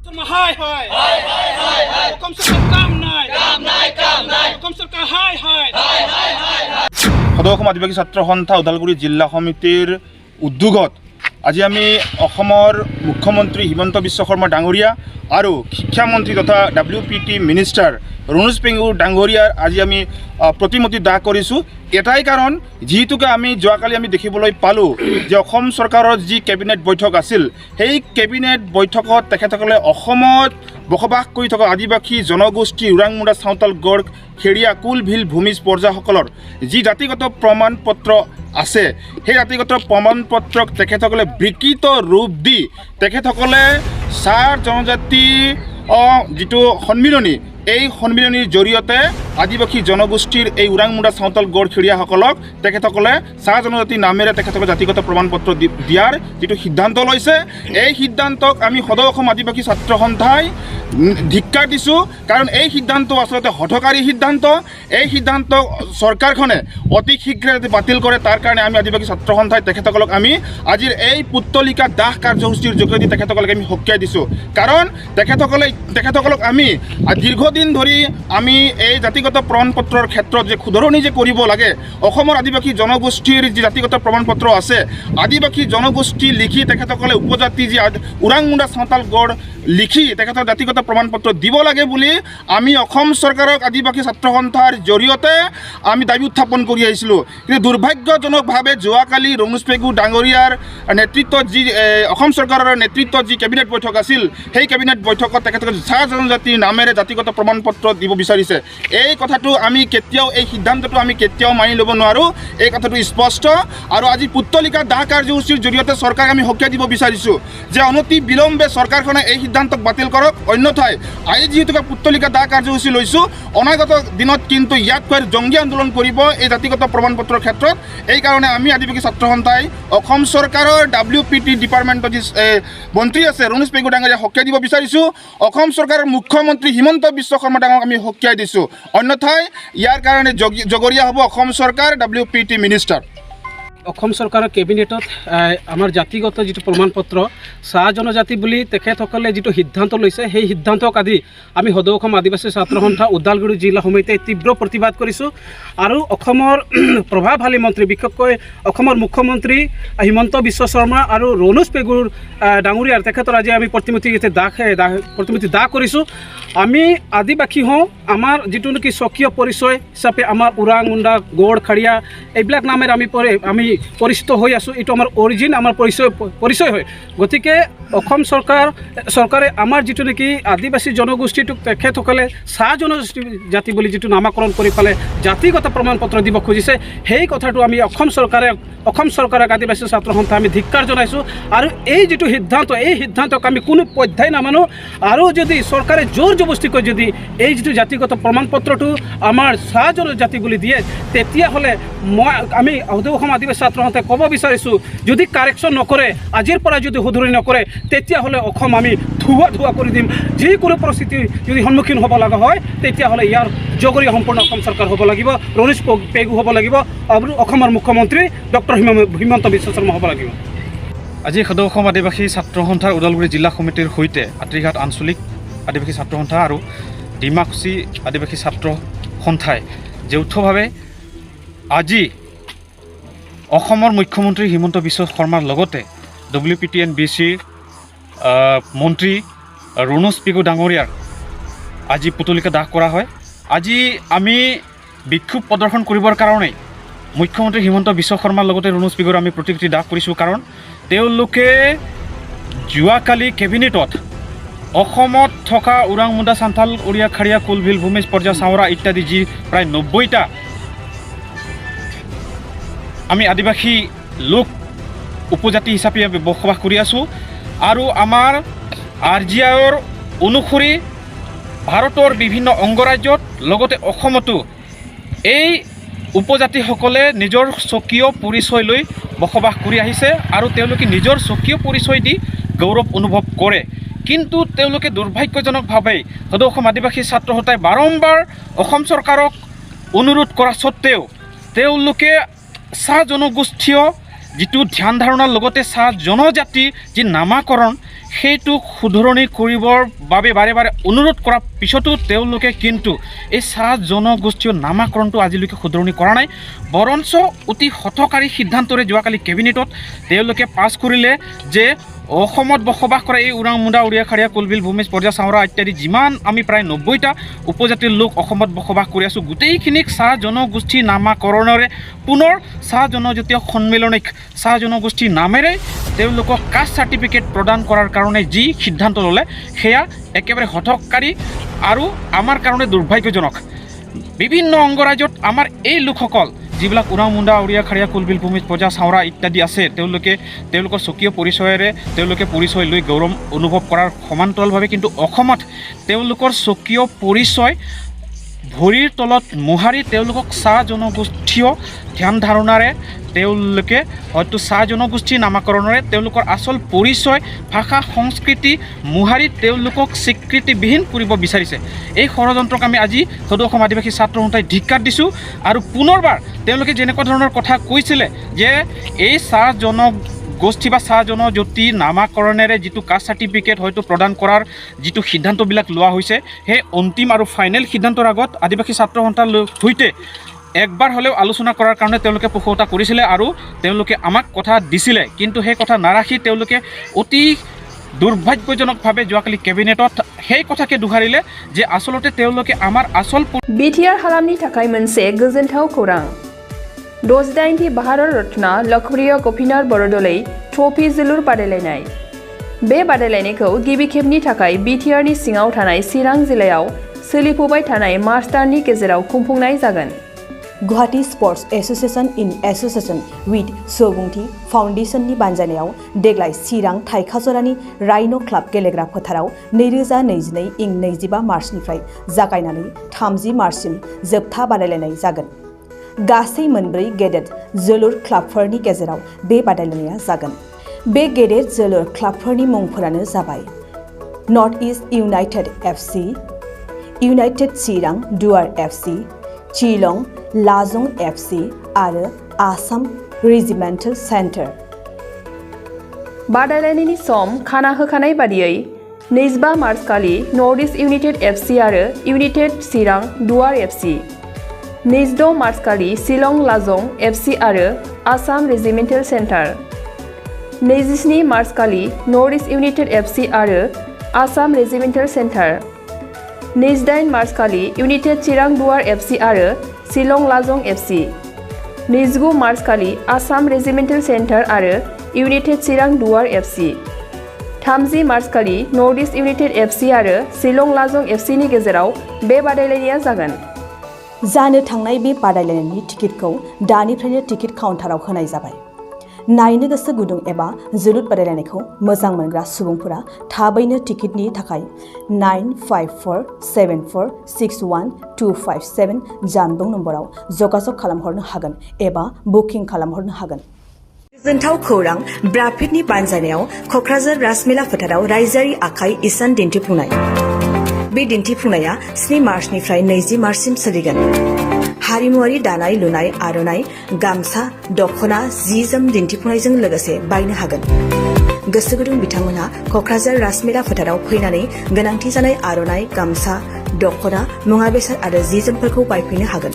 Hai hai hai hai hai hai. Hukum सरकार काम নাই. Hukum सरकार hai hai hai hai hai. সদৌ আদিবাসী ছাত্ৰ সন্থা ওদালগুৰি জিলা সমিতিৰ উদ্যোগত আজি আমি অসমৰ মুখ্যমন্ত্ৰী হিমন্ত বিশ্ব শৰ্মা ডাঙৰীয়া আৰু শিক্ষামন্ত্ৰী তথা WPT মিনিষ্টাৰ ৰণোজ পেগু ডাঙৰীয়াৰ আজি আমি প্ৰতিমূৰ্তি দাহ কৰিছোঁ। এটাই কাৰণ যিহেতুকে আমি যোৱাকালি আমি দেখিবলৈ পালোঁ যে অসম চৰকাৰৰ যি কেবিনেট বৈঠক আছিল সেই কেবিনেট বৈঠকত তেখেতসকলে অসমত বসবাস কৰি থকা আদিবাসী জনগোষ্ঠী ওৰাং মুণ্ডা চাওতাল গড় খেৰিয়া কুল ভিল ভূমিজ পৰ্যায়সকলৰ যি জাতিগত প্ৰমাণ পত্ৰ আছে সেই জাতিগত প্ৰমাণ পত্ৰক তেখেতসকলে বিকৃত ৰূপ দি তেখেতসকলে চাহ জনজাতি যিটো সন্মিলনী এই সন্মিলনীৰ জৰিয়তে আদিবাসী জনগোষ্ঠীৰ এই ওৰাং মুণ্ডা চাওতাল গড় খেৰিয়াসকলক তেখেতসকলে চাহ জনজাতি নামেৰে তেখেতসকলে জাতিগত প্ৰমাণ পত্ৰ দিয়াৰ যিটো সিদ্ধান্ত লৈছে এই সিদ্ধান্তক আমি সদৌ অসম আদিবাসী ছাত্ৰ সন্থাই ধিক্কাৰ দিছোঁ। কাৰণ এই সিদ্ধান্ত আচলতে হঠকাৰী সিদ্ধান্ত। এই সিদ্ধান্ত চৰকাৰখনে অতি শীঘ্ৰে যদি বাতিল কৰে তাৰ কাৰণে আমি আদিবাসী ছাত্ৰ সন্থাই তেখেতসকলক আমি আজিৰ এই পুত্তলিকা দাহ কাৰ্যসূচীৰ যোগেদি তেখেতসকলক আমি সকীয়াই দিছোঁ। কাৰণ তেখেতসকলক আমি দীৰ্ঘদিন ধৰি আমি এই জাতিগত প্ৰমাণ পত্ৰৰ ক্ষেত্ৰত যে শুধৰণি যে কৰিব লাগে অসমৰ আদিবাসী জনগোষ্ঠীৰ যি জাতিগত প্ৰমাণ পত্ৰ আছে আদিবাসী জনগোষ্ঠী লিখি তেখেতসকলে উপজাতি যি ওৰাং মুণ্ডা চাওতাল গড় লিখি তেখেতৰ জাতিগত প্ৰমাণ পত্ৰ দিব লাগে বুলি আমি অসম চৰকাৰক আদিবাসী ছাত্ৰ সন্থাৰ জৰিয়তে আমি দাবী উত্থাপন কৰি আহিছিলোঁ। কিন্তু দুৰ্ভাগ্যজনকভাৱে যোৱাকালি ৰণোজ পেগু ডাঙৰীয়াৰ নেতৃত্বত যি অসম চৰকাৰৰ নেতৃত্বত যি কেবিনেট বৈঠক আছিল সেই কেবিনেট বৈঠকত তেখেতসকলে চাহ জনজাতিৰ নামেৰে জাতিগত প্ৰমাণ পত্ৰ দিব বিচাৰিছে। এই কথাটো আমি কেতিয়াও এই সিদ্ধান্তটো আমি কেতিয়াও মানি ল'ব নোৱাৰোঁ। এই কথাটো স্পষ্ট। আৰু আজি পুত্তলিকা দাহ কাৰ্যসূচীৰ জৰিয়তে চৰকাৰক আমি সকীয়াই দিব বিচাৰিছোঁ যে অনতি বিলম্বে চৰকাৰখনে এই সিদ্ধান্তক বাতিল কৰক। অন্যথাই আজি যিহেতুকে পুত্তলিকা দাহ কাৰ্যসূচী লৈছোঁ অনাগত দিনত কিন্তু ইয়াতকৈ জংগী আন্দোলন কৰিব এই জাতিগত প্ৰমাণ পত্ৰৰ ক্ষেত্ৰত। এইকাৰণে আমি আদিবাসী ছাত্ৰ সন্থাই অসম চৰকাৰৰ WPT ডিপাৰ্টমেণ্টৰ যি মন্ত্ৰী আছে ৰণোজ পেগু ডাঙৰীয়াক সকীয়াই দিব বিচাৰিছোঁ। অসম চৰকাৰৰ মুখ্যমন্ত্ৰী হিমন্ত বিশ্ব শৰ্মা ডাঙৰীয়াক আমি সকীয়াই দিছোঁ। অন্যথাই ইয়াৰ কাৰণে জগৰীয়া হ'ব অসম চৰকাৰ WPT মিনিষ্টাৰ। অসম চৰকাৰৰ কেবিনেটত আমাৰ জাতিগত যিটো প্ৰমাণ পত্ৰ চাহ জনজাতি বুলি তেখেতসকলে যিটো সিদ্ধান্ত লৈছে সেই সিদ্ধান্তক আদি আমি সদৌ অসম আদিবাসী ছাত্ৰ সন্থা ওদালগুৰি জিলা সমিতিয়ে তীব্ৰ প্ৰতিবাদ কৰিছোঁ। আৰু অসমৰ প্ৰভাৱশালী মন্ত্ৰী বিশেষকৈ অসমৰ মুখ্যমন্ত্ৰী হিমন্ত বিশ্ব শৰ্মা আৰু ৰণোজ পেগু ডাঙৰীয়াৰ তেখেতৰ আজি আমি প্ৰতিমূৰ্তি দাহ কৰিছোঁ। আমি আদিবাসী হওঁ, আমাৰ যিটো নেকি স্বকীয় পৰিচয় হিচাপে আমাৰ ওৰাং মুণ্ডা গড় খাৰিয়া এইবিলাক নামেৰে আমি পৰিচিত হৈ আছোঁ। এইটো আমাৰ অৰিজিন, আমাৰ পৰিচয় হয়। গতিকে অসম চৰকাৰে আমাৰ যিটো নেকি আদিবাসী জনগোষ্ঠীটোক তেখেতসকলে চাহ জনজাতি বুলি যিটো নামাকৰণ কৰি পেলাই জাতিগত প্ৰমাণ পত্ৰ দিব খুজিছে সেই কথাটো আমি অসম চৰকাৰক আদিবাসী ছাত্ৰ সন্থা আমি ধিক্কাৰ জনাইছোঁ। আৰু এই যিটো সিদ্ধান্ত এই সিদ্ধান্তক আমি কোনো পধ্যায় নামানো। আৰু যদি চৰকাৰে জোৰ জবস্তিকৈ যদি এই যিটো জাতিগত প্ৰমাণ পত্ৰটো আমাৰ চাহ জনজাতি বুলি দিয়ে তেতিয়াহ'লে আমি সদৌ অসম আদিবাসী ছাত্ৰ সন্থাই ক'ব বিচাৰিছোঁ যদি কাৰেকশ্যন নকৰে আজিৰ পৰা যদি শুধৰণি নকৰে তেতিয়াহ'লে অসম আমি ধোৱা কৰি দিম। যিকোনো পৰিস্থিতি যদি সন্মুখীন হ'ব লগা হয় তেতিয়াহ'লে ইয়াৰ জগৰীয়া সম্পূৰ্ণ অসম চৰকাৰ হ'ব লাগিব, ৰণোজ পেগু হ'ব লাগিব আৰু অসমৰ মুখ্যমন্ত্ৰী ডক্টৰ হিমন্ত বিশ্ব শৰ্মা হ'ব লাগিব। আজি সদৌ অসম আদিবাসী ছাত্ৰ সন্থাৰ ওদালগুৰি জিলা সমিতিৰ সৈতে আত্ৰিঘাট আঞ্চলিক আদিবাসী ছাত্ৰ সন্থা আৰু ডিমাকুচি আদিবাসী ছাত্ৰ সন্থাই যৌথভাৱে আজি অসমৰ মুখ্যমন্ত্ৰী হিমন্ত বিশ্ব শৰ্মাৰ লগতে WPTN-BCৰ মন্ত্ৰী ৰণোজ পেগু ডাঙৰীয়াৰ আজি পুতলিকা দাহ কৰা হয়। আজি আমি বিক্ষোভ প্ৰদৰ্শন কৰিবৰ কাৰণেই মুখ্যমন্ত্ৰী হিমন্ত বিশ্ব শৰ্মাৰ লগতে ৰণোজ পেগুৰ আমি প্ৰতিমূৰ্তি দাহ কৰিছোঁ। কাৰণ তেওঁলোকে যোৱাকালি কেবিনেটত অসমত থকা ওৰাং মুণ্ডা চাওতাল ওৰিয়া খাৰিয়া কুল ভিল ভূমিজ পৰ্যায় চাওৰা ইত্যাদি যি প্ৰায় 90টা আমি আদিবাসী লোক উপজাতি হিচাপে বসবাস কৰি আছোঁ। আৰু আমাৰ RGIৰ অনুসৰি ভাৰতৰ বিভিন্ন অংগৰাজ্যত লগতে অসমতো এই উপজাতিসকলে নিজৰ স্বকীয় পৰিচয় লৈ বসবাস কৰি আহিছে আৰু তেওঁলোকে নিজৰ স্বকীয় পৰিচয় দি গৌৰৱ অনুভৱ কৰে। কিন্তু তেওঁলোকে দুৰ্ভাগ্যজনকভাৱে সদৌ অসম আদিবাসী ছাত্ৰ সন্থাই বাৰম্বাৰ অসম চৰকাৰক অনুৰোধ কৰা সত্ত্বেও তেওঁলোকে চাহ জনগোষ্ঠীয় যিটো ধ্যান ধাৰণাৰ লগতে চাহ জনজাতি যি নামাকৰণ সেইটো শুধৰণি কৰিবৰ বাবে বাৰে বাৰে অনুৰোধ কৰাৰ পিছতো তেওঁলোকে কিন্তু এই চাহ জনগোষ্ঠীয় নামাকৰণটো আজিলৈকে শুধৰণি কৰা নাই। বৰঞ্চ অতি হঠকাৰী সিদ্ধান্তৰে যোৱাকালি কেবিনেটত তেওঁলোকে পাছ কৰিলে যে অসমত বসবাস কৰা এই ওৰাং মুণ্ডা উৰিয়া খাৰিয়া কুলবিল ভূমিজ পৰ্যা চাওৰা ইত্যাদি যিমান আমি প্ৰায় 90টা উপজাতিৰ লোক অসমত বসবাস কৰি আছোঁ, গোটেইখিনিক চাহ জনগোষ্ঠী নামাকৰণেৰে পুনৰ চাহ জনজাতীয় সন্মিলনিক চাহ জনগোষ্ঠীৰ নামেৰে তেওঁলোকক কাষ্ট চাৰ্টিফিকেট প্ৰদান কৰাৰ কাৰণে যি সিদ্ধান্ত ল'লে সেয়া একেবাৰে হঠকাৰী আৰু আমাৰ কাৰণে দুৰ্ভাগ্যজনক। বিভিন্ন অংগৰাজ্যত আমাৰ এই লোকসকল যিবিলাক ওৰাং মুণ্ডা উৰিয়া খাৰিয়া কুলবিল ভূমিজ পৰ্যা চাওৰা ইত্যাদি আছে, তেওঁলোকৰ স্বকীয় পৰিচয়েৰে তেওঁলোকে পৰিচয় লৈ গৌৰৱ অনুভৱ কৰাৰ সমান্তৰালভাৱে কিন্তু অসমত তেওঁলোকৰ স্বকীয় পৰিচয় ভৰিৰ তলত মোহাৰি তেওঁলোকক চাহ জনগোষ্ঠীয় ধ্যান ধাৰণাৰে তেওঁলোকে হয়তো চাহ জনগোষ্ঠী নামাকৰণেৰে তেওঁলোকৰ আচল পৰিচয় ভাষা সংস্কৃতি মোহাৰি তেওঁলোকক স্বীকৃতিবিহীন কৰিব বিচাৰিছে। এই ষড়যন্ত্ৰক আমি আজি সদৌ অসম আদিবাসী ছাত্ৰ সন্থাই ধিক্কাৰ দিছোঁ আৰু পুনৰবাৰ তেওঁলোকে যেনেকুৱা ধৰণৰ কথা কৈছিলে যে এই চাহ জনগোষ্ঠী বা চাহ জনজাতি নামাকৰণেৰে যিটো কাষ্ট চাৰ্টিফিকেট হয়তো প্ৰদান কৰাৰ যিটো সিদ্ধান্তবিলাক লোৱা হৈছে, সেই অন্তিম আৰু ফাইনেল সিদ্ধান্তৰ আগত আদিবাসী ছাত্ৰ সন্থাৰ সৈতে একবাৰ হ'লেও আলোচনা কৰাৰ কাৰণে তেওঁলোকে পোষকতা কৰিছিলে আৰু তেওঁলোকে আমাক কথা দিছিলে, কিন্তু সেই কথা নাৰাখি তেওঁলোকে অতি দুৰ্ভাগ্যজনকভাৱে যোৱাকালি কেবিনেটত সেই কথাকে দোহাৰিলে যে আচলতে তেওঁলোকে আমাৰ আচল बिटिआर हालामनि थाखाय मोनसे गोजोनथाव खौरां। 68थि भारत रत्न लखप्रिय गपिनाथ बरदलै ट्रफी जोलुर बादायलायनाय। बे बादायलायनायखौ गिबि खेबनि थाखाय बिटिआरनि सिङाव थानाय चिरां जिल्लायाव सोलिफुबाय थानाय मार्च दाननि गेजेराव खुंफुंनाय जागोन। Guwahati sports association in association with सुबुंथि फाउन्डेशननि बानजायनायाव देग्लाय चिरां थाइखाजरानि राइन' क्लाब गेलेग्रा फोथाराव 2022 इं 25 मार्चनिफ्राय जागायनानै 30 मार्चसिम जोबथा बादायलायनाय जागोन। गासै मोनब्रै गेदेर जोलुर क्लाबफोरनि गेजेराव बे बादायलायनाया जागोन। बे गेदेर जोलुर क्लाबफोरनि मुंफोरानो जाबाय north east United FC, United चिरां दुवार एफसी, चिलं लाजं एफसी आरो आसाम रेजिमेन्टेल सेन्टार। बादायलायनायनि सम खाना होखानाय बादियै 25 मार्च खालि नर्थ इस्ट इउनाइटेड एफसी आरो इउनाइटेड चिरां दुवार एफसी, 26 मार्च खालि शिलं लाजं एफसी आरो आसाम रेजिमेन्टेल सेन्टार, 27 मार्च खालि नर्थ इस्ट इउनाइटेड एफसी आरो आसाम रेजिमेन्टेल सेन्टार, 28 मार्च खालि इउनाइटेड चिरां दुवार एफसी आरो शिलं लाजं एफसी, 29 मार्च खालि आसाम रेजिमेन्टेल सेन्टार आरो इउनाइटेड चिरां दुवार एफसी, 30 मार्च खालि नर्थ इस्ट इउनाइटेड एफसी आरो शिलं लाजं एफसीनि गेजेराव बे बादायलायनाया जागोन। जानो थांनाय बे बादायलायनायनि टिकेटखौ दानिफ्रायनो टिकेट काउन्टाराव होनाय जाबाय। नायनो गोसो गुदुं एबा जोलुर बादायलायनायखौ मोजां मोनग्रा सुबुंफोरा थाबैनो टिकेटनि थाखाय 9547461257 जानबुं नम्बराव जगाजग खालामहरनो हागोन एबा बुकिं खालामहरनो हागोन। गोजोनथाव खौरां ब्राफिडनि बानजायनायाव क'क्राझार राजमेला फोथाराव रायजोआरि आखाइ इसान दिन्थिफुंनाय। बे दिन्थिफुंनाया 7 मार्चनिफ्राय 20 मार्चसिम सोलिगोन। हारिमुआरि दानाय लुनाय आर'नाइ गामसा दख'ना जि जोम दिन्थिफुंनायजों लोगोसे बायनो हागोन। गोसो गुदुं बिथांमोनहा क'क्राझार राजमेला फोथाराव फैनानै गोनांथि जानाय आर'नाइ गामसा दख'ना मुवा बेसाद आरो जि जोमफोरखौ बायफैनो हागोन।